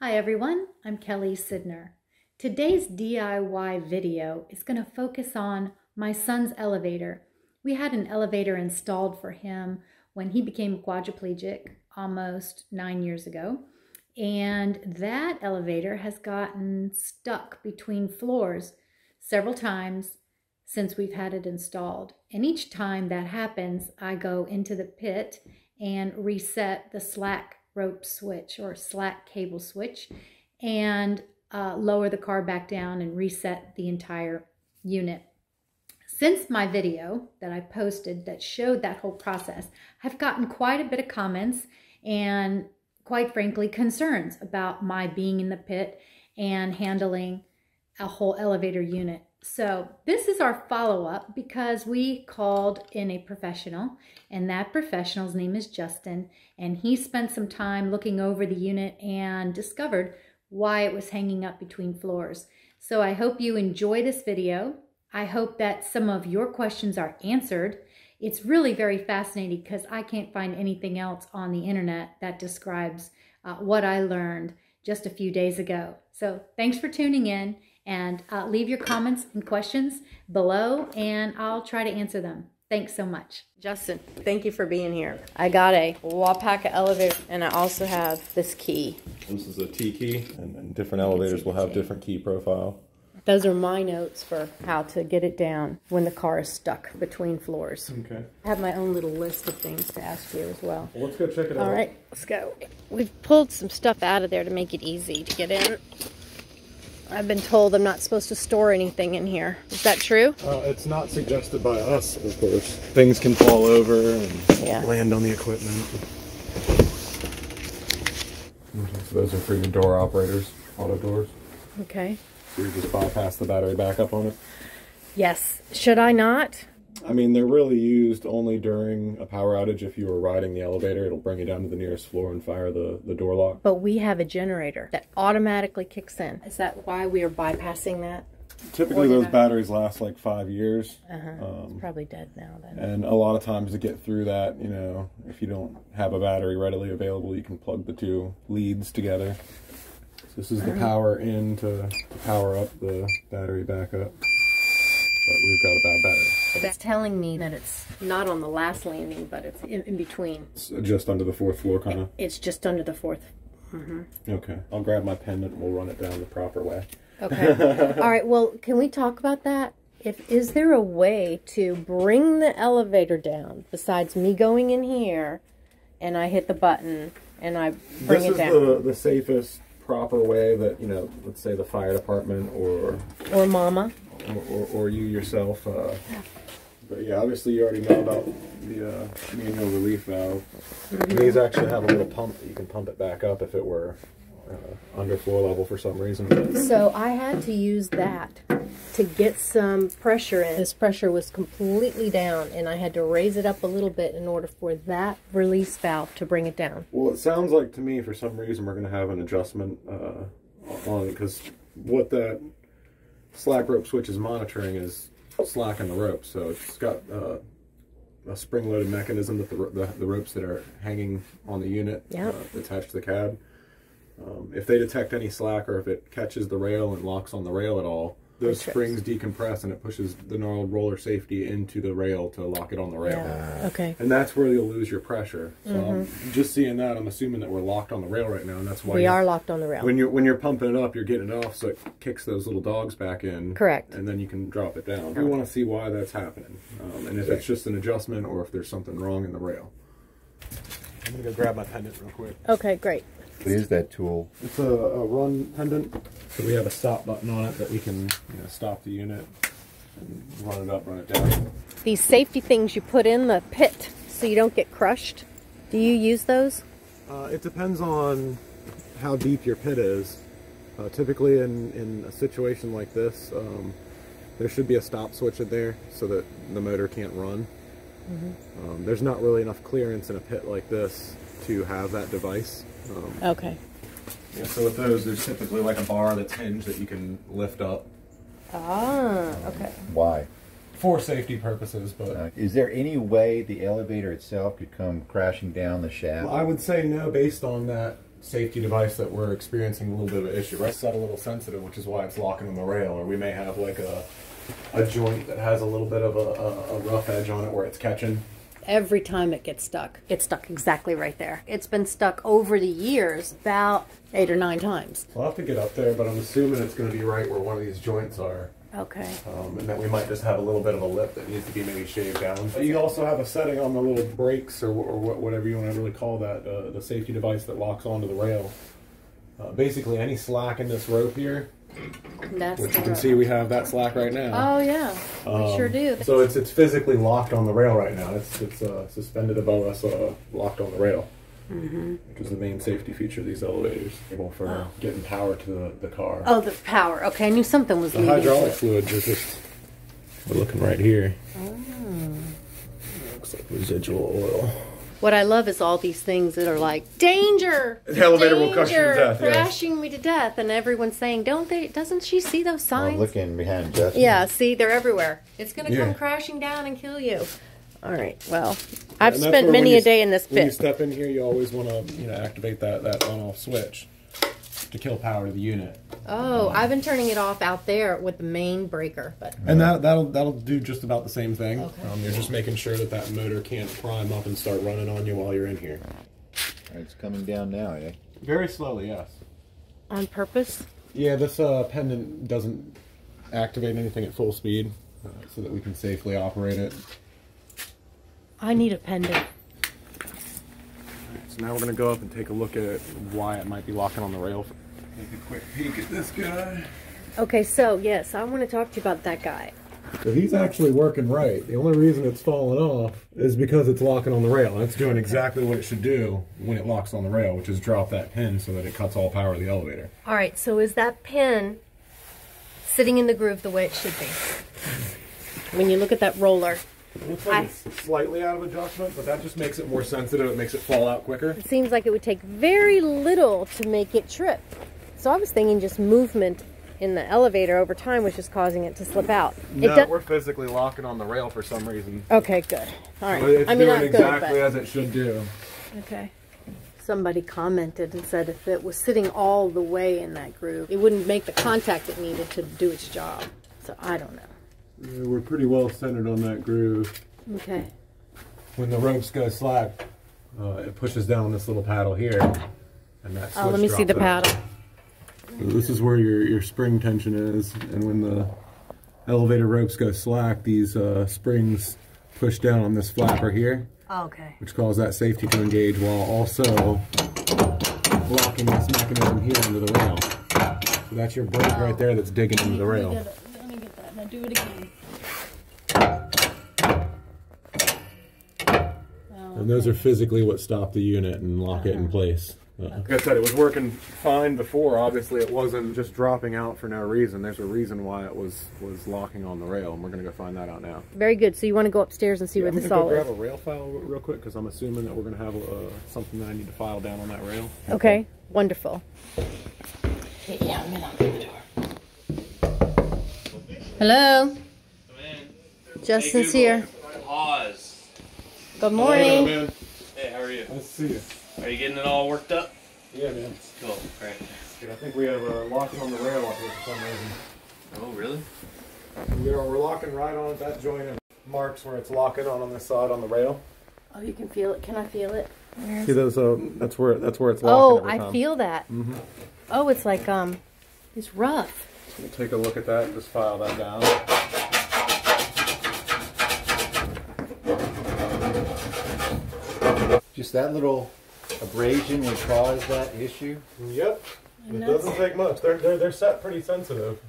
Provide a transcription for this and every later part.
Hi everyone, I'm Kelly Sydnor. Today's DIY video is going to focus on my son's elevator. We had an elevator installed for him when he became quadriplegic almost 9 years ago. And that elevator has gotten stuck between floors several times since we've had it installed. And each time that happens, I go into the pit and reset the slack rope switch or slack cable switch and lower the car back down and reset the entire unit. Since my video that I posted that showed that whole process, I've gotten quite a bit of comments and quite frankly concerns about my being in the pit and handling a whole elevator unit. So this is our follow-up because we called in a professional, and that professional's name is Justin, and he spent some time looking over the unit and discovered why it was hanging up between floors. So I hope you enjoy this video. I hope that some of your questions are answered. It's really very fascinating because I can't find anything else on the internet that describes what I learned just a few days ago. So thanks for tuning in. And leave your comments and questions below, and I'll try to answer them. Thanks so much. Justin, thank you for being here. I got a Wapaka elevator, and I also have this key. This is a T key, and different elevators will have different key profile. Those are my notes for how to get it down when the car is stuck between floors. Okay. I have my own little list of things to ask you as well. Well, let's go check it out. All right, let's go. We've pulled some stuff out of there to make it easy to get in. I've been told I'm not supposed to store anything in here. Is that true? It's not suggested by us, of course. Things can fall over and land on the equipment. So those are for your door operators, auto doors. Okay. So you just bypass the battery backup on it? Yes. Should I not? I mean, they're really used only during a power outage. If you were riding the elevator, it'll bring you down to the nearest floor and fire the door lock. But we have a generator that automatically kicks in. Is that why we are bypassing that? Typically, those batteries last like 5 years. It's probably dead now then. And a lot of times to get through that, you know, if you don't have a battery readily available, you can plug the two leads together. So this is the power in to power up the battery backup. But we've got a bad battery. That's telling me that it's not on the last landing, but it's in between. It's just under the 4th floor, kind of? It's just under the 4th. Okay. I'll grab my pendant and we'll run it down the proper way. Okay. All right. Well, can we talk about that? Is there a way to bring the elevator down besides me going in here and I hit the button and I bring it down? This is the safest, proper way that, you know, let's say the fire department or Mama. Or you yourself. But yeah, obviously you already know about the manual relief valve. These actually have a little pump that you can pump it back up if it were under floor level for some reason. So I had to use that to get some pressure in. This pressure was completely down, and I had to raise it up a little bit in order for that release valve to bring it down. Well, it sounds like to me for some reason we're going to have an adjustment on it, because what that slack rope switch is monitoring is slack in the rope. So it's got a spring-loaded mechanism that the ropes that are hanging on the unit attached to the cab. If they detect any slack, or if it catches the rail and locks on the rail at all, those springs decompress and it pushes the gnarled roller safety into the rail to lock it on the rail. Okay. And that's where you'll lose your pressure. So I'm just seeing that, I'm assuming that we're locked on the rail right now, and that's why we are locked on the rail. When you're pumping it up, you're getting it off, so it kicks those little dogs back in. Correct. And then you can drop it down. We want to see why that's happening, and if it's just an adjustment or if there's something wrong in the rail. I'm gonna go grab my pendant real quick. Okay, great. What is that tool? It's a run pendant. So we have a stop button on it that we can stop the unit and run it up, run it down. These safety things you put in the pit so you don't get crushed, do you use those? It depends on how deep your pit is. Typically in a situation like this, there should be a stop switch in there so that the motor can't run. There's not really enough clearance in a pit like this to have that device. Okay. Yeah, so with those, there's typically like a bar that's hinged that you can lift up. Ah, okay. Why? For safety purposes, but... Is there any way the elevator itself could come crashing down the shaft? Well, I would say no, based on that safety device that we're experiencing a little bit of an issue. Right, set a little sensitive, which is why it's locking on the rail, or we may have like a joint that has a little bit of a rough edge on it where it's catching. Every time it gets stuck exactly right there. It's been stuck over the years about 8 or 9 times. We'll have to get up there, but I'm assuming it's going to be right where one of these joints are. Okay. And then we might just have a little bit of a lip that needs to be maybe shaved down. But you also have a setting on the little brakes or whatever you want to really call that, the safety device that locks onto the rail. Basically, any slack in this rope here, which you can see we have that slack right now. Oh yeah, we sure do. So it's physically locked on the rail right now. It's suspended above us, locked on the rail. Mm-hmm. Which is the main safety feature of these elevators, able for getting power to the car. Oh, the power. Okay, I knew something was leading. The hydraulic fluids are just, we're looking right here. Oh. Looks like residual oil. What I love is all these things that are like, danger! The elevator will crush you to death. Crashing me to death. And everyone's saying, doesn't she see those signs? I'm looking behind Justin. Yeah, see, they're everywhere. It's going to come crashing down and kill you. All right, well, I've spent many a day in this pit. When you step in here, you always want to activate that on-off switch to kill power to the unit. Oh, I've been turning it off out there with the main breaker. And that'll do just about the same thing. Okay. You're just making sure that motor can't prime up and start running on you while you're in here. It's coming down now, eh? Very slowly, yes. On purpose? Yeah, this pendant doesn't activate anything at full speed, so that we can safely operate it. I need a pendant. So now we're going to go up and take a look at why it might be locking on the rail. Take a quick peek at this guy. Okay, so yes, I want to talk to you about that guy. So he's actually working right. The only reason it's falling off is because it's locking on the rail. It's doing exactly what it should do when it locks on the rail, which is drop that pin so that it cuts all power to the elevator. All right, so is that pin sitting in the groove the way it should be? When you look at that roller. It looks like it's slightly out of adjustment, but that just makes it more sensitive. It makes it fall out quicker. It seems like it would take very little to make it trip. So I was thinking just movement in the elevator over time was just causing it to slip out. No, we're physically locking on the rail for some reason. Okay, good. All right. But it's doing exactly as it should do. Okay. Somebody commented and said if it was sitting all the way in that groove, it wouldn't make the contact it needed to do its job. So I don't know. Yeah, we're pretty well centered on that groove. Okay. When the ropes go slack, it pushes down this little paddle here, and that switch let me see the paddle. So this is where your spring tension is, and when the elevator ropes go slack, these springs push down on this flapper here. Okay. Which causes that safety to engage while also locking this mechanism here into the rail. So that's your brake right there that's digging into the rail. Let me get that. Now do it again. And those are physically what stop the unit and lock it in place. Like I said, it was working fine before. Obviously, it wasn't just dropping out for no reason. There's a reason why it was locking on the rail, and we're going to go find that out now. Very good. So you want to go upstairs and see where this all is? I'm going to grab a rail file real quick, because I'm assuming that we're going to have something that I need to file down on that rail. Okay. Wonderful. Yeah, I'm in. I'll open the door. Hello? Come in. Justin's here. Pause. Good morning. Hey, man. Hey, how are you? Nice to see you. Are you getting it all worked up? Yeah, man. Cool, great. I think we have locking on the rail up here for some reason. Oh, really? We're locking right on that joint and marks where it's locking on this side on the rail. Oh, you can feel it. Can I feel it? See those? That's where it's locking. Oh, every time. I feel that. Mm-hmm. Oh, it's like it's rough. We'll take a look at that and just file that down. Just that little abrasion would cause that issue? Yep. It doesn't take much. They're set pretty sensitive.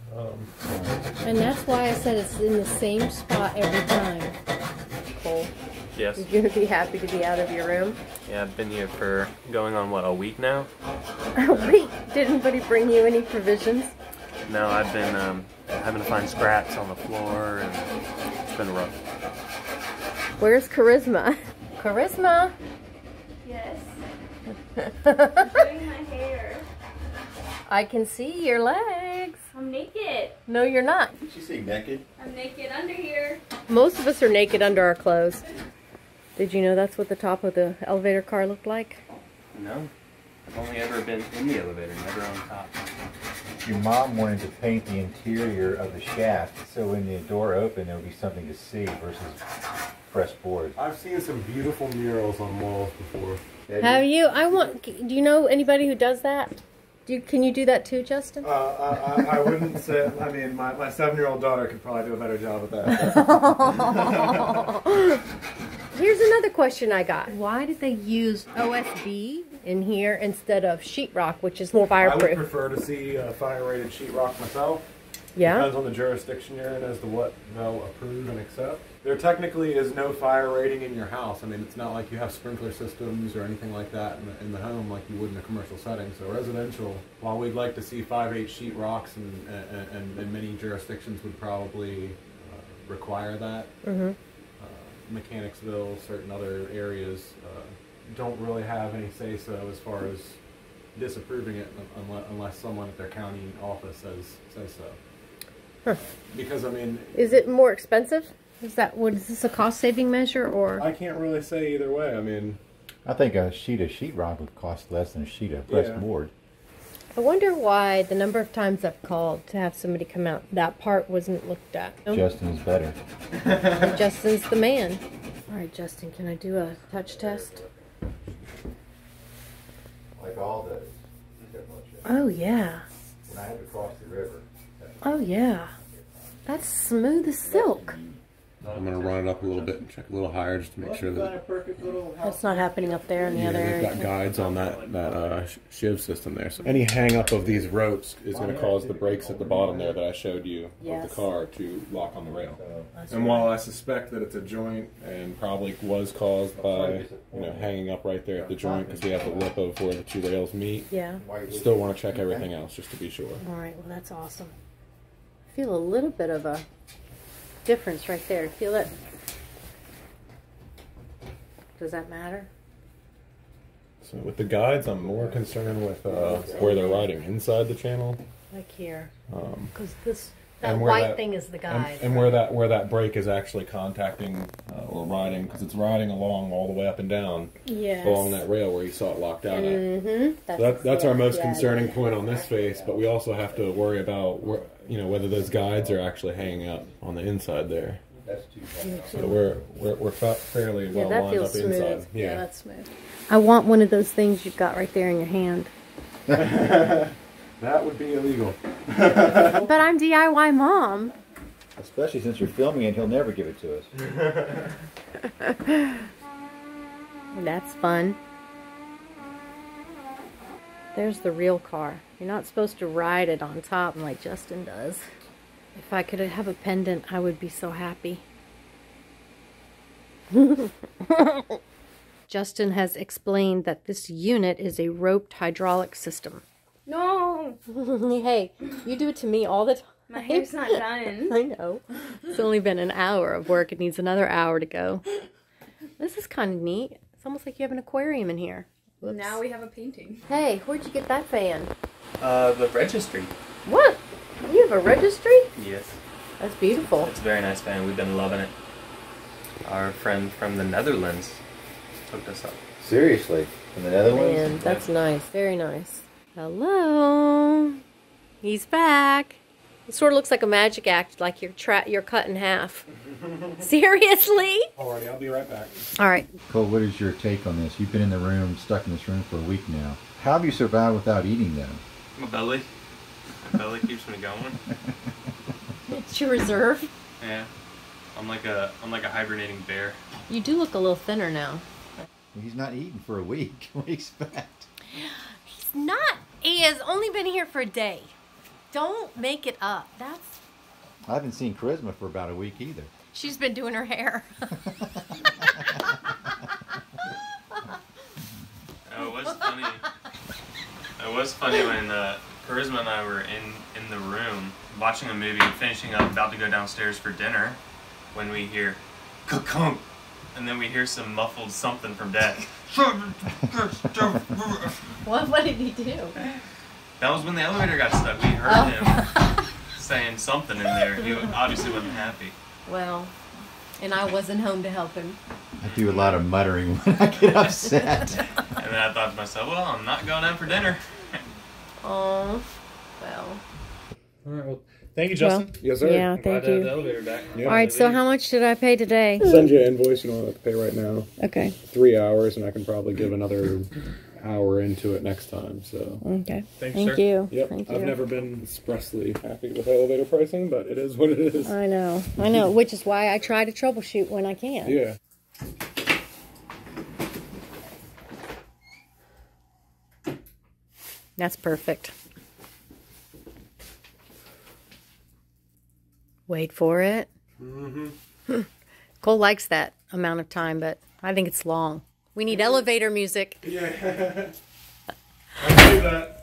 And that's why I said it's in the same spot every time. Cole, Yes. you're going to be happy to be out of your room. Yeah, I've been here for going on, what, a week now? Wait, did anybody bring you any provisions? No, I've been having to find scraps on the floor, and it's been rough. Where's Charisma? Charisma? Yes. I'm doing my hair. I can see your legs. I'm naked. No, you're not. Did you say naked? I'm naked under here. Most of us are naked under our clothes. Did you know that's what the top of the elevator car looked like? No. I've only ever been in the elevator, never on top. Your mom wanted to paint the interior of the shaft so when the door opened there would be something to see versus fresh board. I've seen some beautiful murals on walls before. Have you? Do you know anybody who does that? Can you do that too, Justin? I wouldn't say. I mean, my 7-year-old daughter could probably do a better job at that. Here's another question I got. Why did they use OSB in here instead of sheetrock, which is more I would fireproof? prefer to see fire-rated sheetrock myself. Yeah. Depends on the jurisdiction you're in as to what they'll approve and accept. There technically is no fire rating in your house. I mean, it's not like you have sprinkler systems or anything like that in the home like you would in a commercial setting. So residential, while we'd like to see 5/8 sheetrocks and many jurisdictions would probably require that. Mm-hmm. Mechanicsville, certain other areas don't really have any say-so as far as disapproving it unless someone at their county office says so. Huh. Because, I mean... Is it more expensive? Is this a cost-saving measure, or...? I can't really say either way. I mean... I think a sheet of sheetrock would cost less than a sheet of pressed board. I wonder why the number of times I've called to have somebody come out, that part wasn't looked at. Justin's better. Justin's the man. All right, Justin, can I do a touch test? Like all those. Oh, yeah. When I had to cross the river. Oh, yeah. That's smooth as silk. I'm going to run it up a little bit and check a little higher just to make sure that... That's not happening up there in the other they've area. got guides on that shiv system there. So any hang up of these ropes is going to cause the brakes at the bottom there that I showed you of the car to lock on the rail. And while I suspect that it's a joint and probably was caused by hanging up right there at the joint because we have the lip of where the two rails meet, still want to check everything else just to be sure. All right, well, that's awesome. I feel a little bit of a difference right there. Feel it? Does that matter? So with the guides, I'm more concerned with where they're riding inside the channel. Like here. Because that where white thing is the guide. And where that brake is actually contacting or riding, because it's riding along all the way up and down along that rail where you saw it locked out at. That's our most concerning point on this face, but we also have to worry about whether those guides are actually hanging up on the inside there. So we're fairly well lined up smooth. inside. Yeah, that's smooth. I want one of those things you've got right there in your hand. That would be illegal. But I'm DIY mom. Especially since you're filming it, he'll never give it to us. That's fun. There's the real car. You're not supposed to ride it on top like Justin does. If I could have a pendant, I would be so happy. Justin has explained that this unit is a roped hydraulic system. No! Hey, you do it to me all the time. My hair's not done. I know. It's only been an hour of work. It needs another hour to go. This is kind of neat. It's almost like you have an aquarium in here. Whoops. Now we have a painting. Hey, where'd you get that fan? The registry. What? You have a registry? Yes. That's beautiful. It's a very nice fan. We've been loving it. Our friend from the Netherlands hooked us up. Seriously? From the Netherlands? Man, that's nice. Very nice. Hello. He's back. It sort of looks like a magic act, like you're cut in half. Seriously? Alrighty, I'll be right back. All right. Cole, what is your take on this? You've been in the room, stuck in this room for a week now. How have you survived without eating them? My belly. My belly keeps me going. It's your reserve. Yeah. I'm like a hibernating bear. You do look a little thinner now. He's not eating for a week. What do you expect? He's not. He has only been here for a day. Don't make it up. I haven't seen Charisma for about a week either. She's been doing her hair. Oh, it was funny. It was funny when Charisma and I were in the room watching a movie, finishing up, about to go downstairs for dinner, when we hear "ka-kunk," and then we hear some muffled something from Dad. What did he do? That was when the elevator got stuck. We heard him saying something in there. He obviously wasn't happy. Well, and I wasn't home to help him. I do a lot of muttering when I get upset. And then I thought to myself, well, I'm not going out for dinner. Oh, well. All right, well, thank you, Justin. Yes, sir. Yeah, Glad thank to have the you. elevator back. Yeah. All right, so how much did I pay today? Send you an invoice. You don't have to pay right now. Okay. 3 hours, and I can probably give another hour into it next time. So. Okay. Thanks, Thank sir. you. Yep. Thank you. I've never been expressly happy with elevator pricing, but it is what it is. I know, which is why I try to troubleshoot when I can. Yeah. That's perfect. Wait for it. Mm-hmm. Cole likes that amount of time, but I think it's long. We need elevator music. Yeah. I do that.